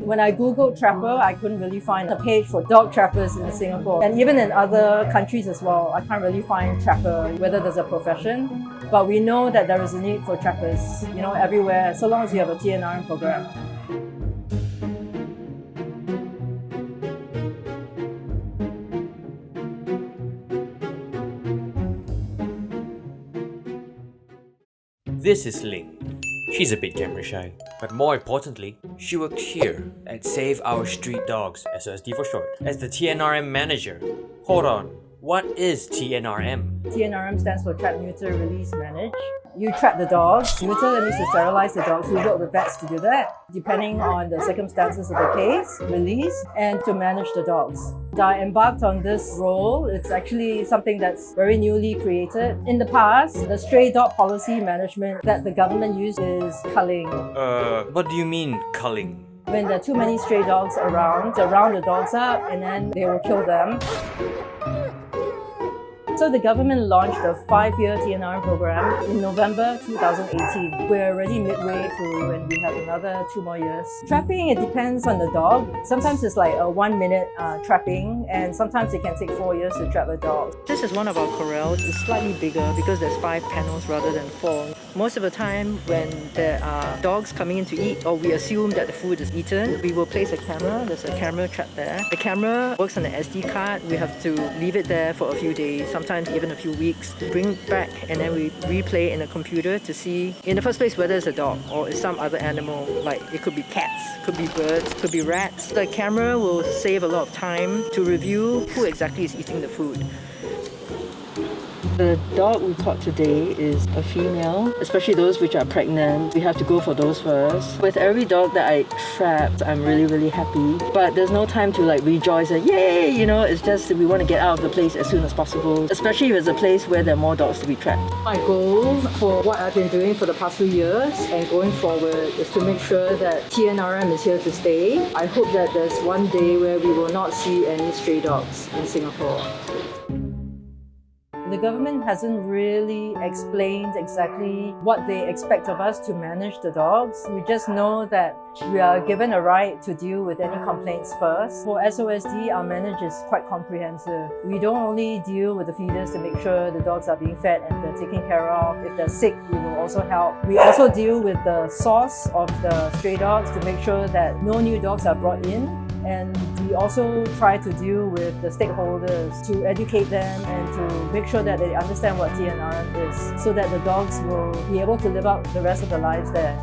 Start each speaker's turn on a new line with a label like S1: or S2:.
S1: When I googled trapper, I couldn't really find a page for dog trappers in Singapore. And even in other countries as well, I can't really find trapper, whether there's a profession. But we know that there is a need for trappers, everywhere, so long as you have a TNRM program.
S2: This is Ling. She's a bit camera shy, but more importantly, she works here at Save Our Street Dogs, SOSD for short, as the TNRM manager. Hold on, what is TNRM?
S1: TNRM stands for Trap, Neuter, Release, Manage. You trap the dogs. Neuter, that means to sterilize the dogs. We work with vets to do that, depending on the circumstances of the case, release, and to manage the dogs. I embarked on this role. It's actually something that's very newly created. In the past, the stray dog policy management that the government used is culling.
S2: What do you mean, culling?
S1: When there are too many stray dogs around, they round the dogs up and then they will kill them. So the government launched a 5-year TNRM program in November 2018. We're already midway through and we have another 2 more years. Trapping, it depends on the dog. Sometimes it's like a 1-minute trapping, and sometimes it can take 4 years to trap a dog.
S3: This is one of our corrals. It's slightly bigger because there's 5 panels rather than 4. Most of the time when there are dogs coming in to eat, or we assume that the food is eaten, we will place a camera. There's a camera trap there. The camera works on an SD card. We have to leave it there for a few days, sometimes even a few weeks, bring it back, and then we replay in a computer to see in the first place whether it's a dog or it's some other animal. Like it could be cats, could be birds, could be rats. The camera will save a lot of time to review who exactly is eating the food. The dog we caught today is a female, especially those which are pregnant. We have to go for those first. With every dog that I trapped, I'm really happy. But there's no time to rejoice and yay, it's just that we want to get out of the place as soon as possible, especially if it's a place where there are more dogs to be trapped. My goal for what I've been doing for the past few years and going forward is to make sure that TNRM is here to stay. I hope that there's one day where we will not see any stray dogs in Singapore. The government hasn't really explained exactly what they expect of us to manage the dogs. We just know that we are given a right to deal with any complaints first. For SOSD, our manage is quite comprehensive. We don't only deal with the feeders to make sure the dogs are being fed and they're taken care of. If they're sick, we will also help. We also deal with the source of the stray dogs to make sure that no new dogs are brought in. And we also try to deal with the stakeholders to educate them and to make sure that they understand what TNRM is, so that the dogs will be able to live out the rest of their lives there.